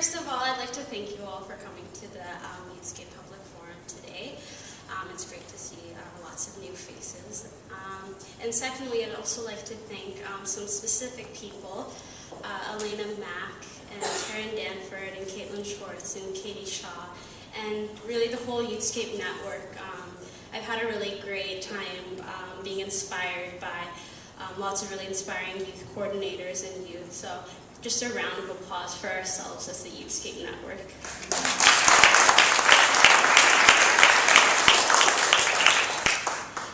first of all, I'd like to thank you all for coming to the YouthScape Public Forum today. It's great to see lots of new faces. And secondly, I'd also like to thank some specific people, Elena Mack, and Taryn Danford, and Caitlin Schwartz, and Katie Shaw, and really the whole YouthScape network. I've had a really great time being inspired by lots of really inspiring youth coordinators and youth. So just a round of applause for ourselves as the YouthScape network.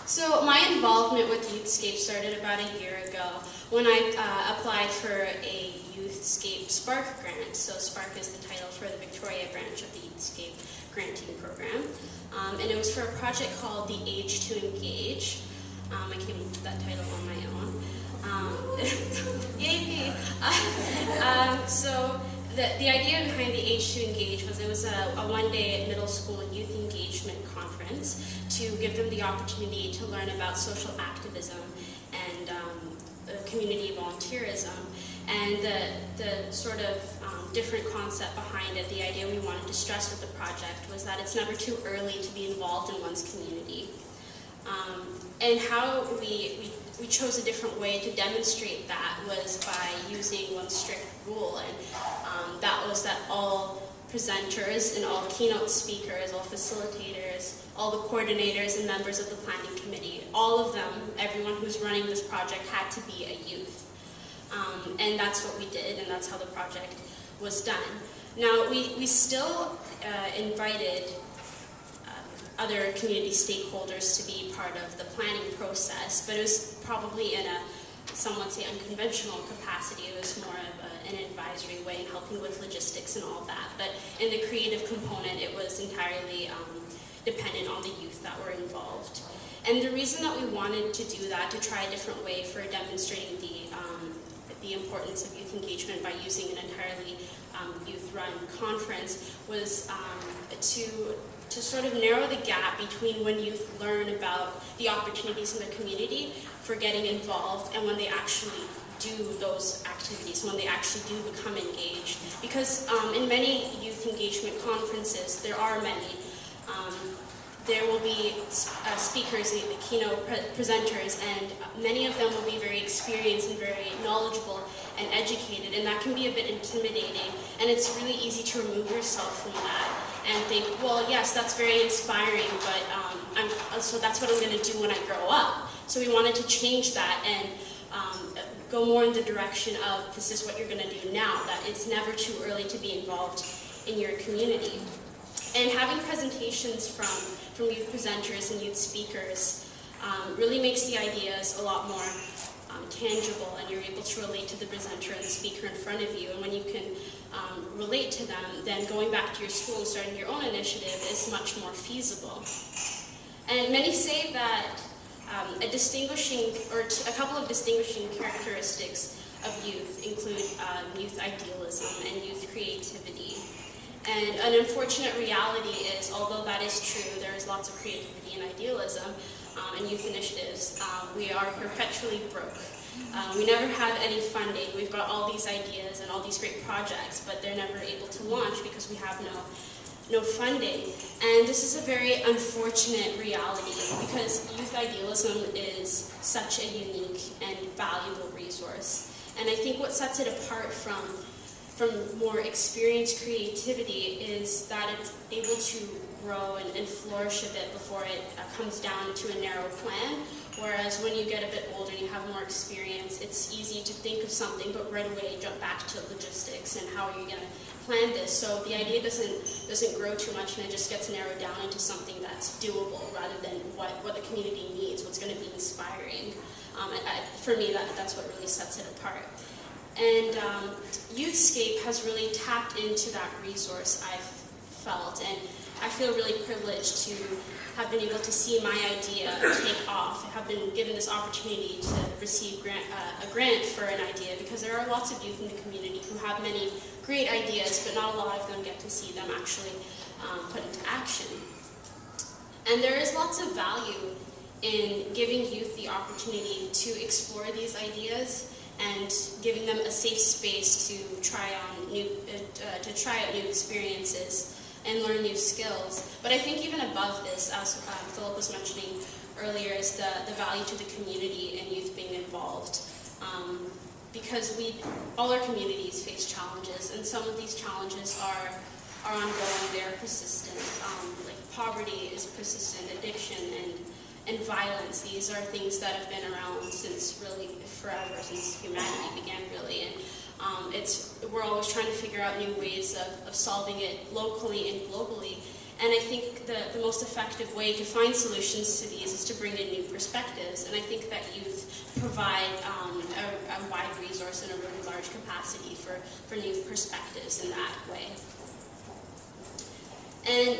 So my involvement with YouthScape started about a year ago when I applied for a YouthScape Spark grant. So Spark is the title for the Victoria branch of the YouthScape Grantee program. And it was for a project called The Age to Engage. I came up with that title on my own. Yay me! So the idea behind The Age to Engage was it was a one-day middle school youth engagement conference to give them the opportunity to learn about social activism and community volunteerism. And the sort of different concept behind it, the idea we wanted to stress with the project was that it's never too early to be involved in one's community. And how we chose a different way to demonstrate that was by using one strict rule, and that was that all presenters and all keynote speakers, all facilitators, all the coordinators and members of the planning committee, all of them, everyone who's running this project had to be a youth. And that's what we did, and that's how the project was done. Now, we still invited other community stakeholders to be part of the planning process, but it was probably in a, some would say, unconventional capacity. It was more of an advisory way in helping with logistics and all that. But in the creative component, it was entirely dependent on the youth that were involved. And the reason that we wanted to do that, to try a different way for demonstrating the importance of youth engagement by using an entirely youth-run conference, was to sort of narrow the gap between when youth learn about the opportunities in the community for getting involved and when they actually do those activities, when they actually do become engaged. Because in many youth engagement conferences, there are many, there will be speakers, the keynote presenters, and many of them will be very experienced and very knowledgeable and educated, and that can be a bit intimidating, and it's really easy to remove yourself from that and think, well, yes, that's very inspiring, but so that's what I'm going to do when I grow up. So we wanted to change that and go more in the direction of, this is what you're going to do now, that it's never too early to be involved in your community. And having presentations from youth presenters and youth speakers really makes the ideas a lot more tangible, and you're able to relate to the presenter and the speaker in front of you. And when you can relate to them, then going back to your school and starting your own initiative is much more feasible. And many say that a distinguishing, or a couple of distinguishing characteristics of youth include youth idealism and youth creativity. And an unfortunate reality is, although that is true, there is lots of creativity and idealism and youth initiatives, we are perpetually broke. We never have any funding. We've got all these ideas and all these great projects, but they're never able to launch because we have no funding. And this is a very unfortunate reality because youth idealism is such a unique and valuable resource. And I think what sets it apart from more experienced creativity is that it's able to grow and flourish a bit before it comes down to a narrow plan. Whereas when you get a bit older and you have more experience, it's easy to think of something, but right away jump back to logistics and how are you going to plan this. So the idea doesn't grow too much, and it just gets narrowed down into something that's doable rather than what the community needs, what's going to be inspiring. For me, that's what really sets it apart. And YouthScape has really tapped into that resource, I've felt, and I feel really privileged to have been able to see my idea take off, and have been given this opportunity to receive a grant for an idea, because there are lots of youth in the community who have many great ideas, but not a lot of them get to see them actually put into action. And there is lots of value in giving youth the opportunity to explore these ideas and giving them a safe space to try out new experiences and learn new skills. But I think even above this, as Philip was mentioning earlier, is the value to the community and youth being involved. Because all our communities face challenges, and some of these challenges are ongoing, they're persistent. Like poverty is persistent, addiction and violence. These are things that have been around since really forever, since humanity began really. And we're always trying to figure out new ways of solving it locally and globally. And I think the most effective way to find solutions to these is to bring in new perspectives. And I think that youth provide a wide resource and a really large capacity for new perspectives in that way. And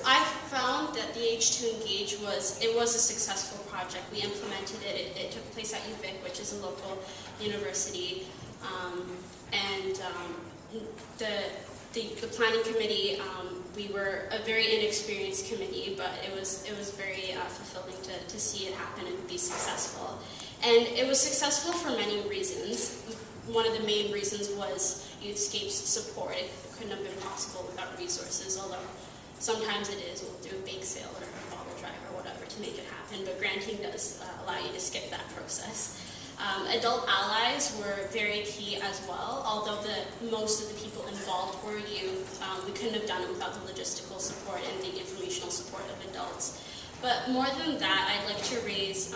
I found that the H2 Engage was a successful project. We implemented it. It took place at UVic, which is a local university. The planning committee, we were a very inexperienced committee, but it was very fulfilling to see it happen and be successful. And it was successful for many reasons. One of the main reasons was YouthScape's support. It couldn't have been possible without resources, although sometimes it is. We'll do a bake sale or a bottle drive or whatever to make it happen, but granting does allow you to skip that process. Adult allies were very key as well, although most of the people involved were youth. We couldn't have done it without the logistical support and the informational support of adults. But more than that, I'd like to raise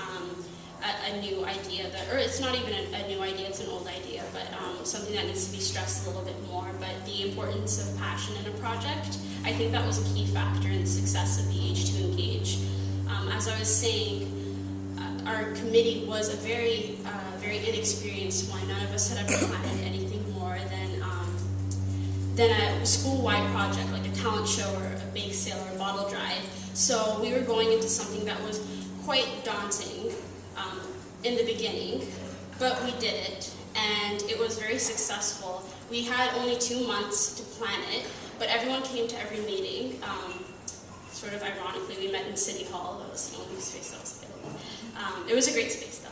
a new idea, or it's not even a new idea, it's an old idea, but something that needs to be stressed a little bit more, but the importance of passion in a project. I think that was a key factor in the success of the H2 Engage. As I was saying, our committee was a very inexperienced one. None of us had ever planned anything more than a school-wide project, like a talent show or a bake sale or a bottle drive. So we were going into something that was quite daunting in the beginning, but we did it, and it was very successful. We had only 2 months to plan it, but everyone came to every meeting. Sort of ironically, we met in City Hall. That was the only space that was available. It was a great space, though.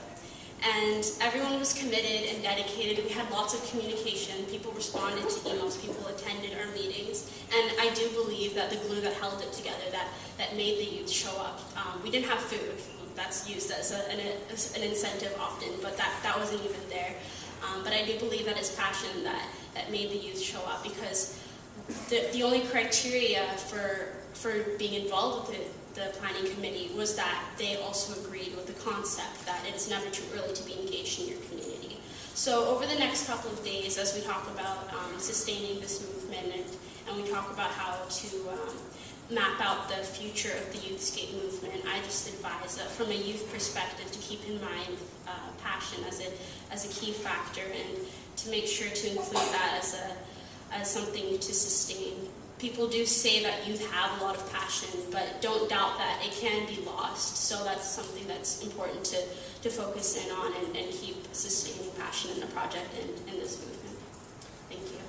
And everyone was committed and dedicated. We had lots of communication. People responded to emails. People attended our meetings. And I do believe that the glue that held it together, that made the youth show up. We didn't have food. That's used as an incentive often, but that wasn't even there. But I do believe that it's passion that made the youth show up, because the only criteria for being involved with the planning committee was that they also agreed with the concept that it's never too early to be engaged in your community. So over the next couple of days, as we talk about sustaining this movement and we talk about how to map out the future of the YouthScape movement, I just advise that from a youth perspective to keep in mind passion as a key factor, and to make sure to include that as something to sustain. People do say that youth have a lot of passion, but don't doubt that it can be lost. So that's something that's important to focus in on and keep sustaining passion in the project and in this movement. Thank you.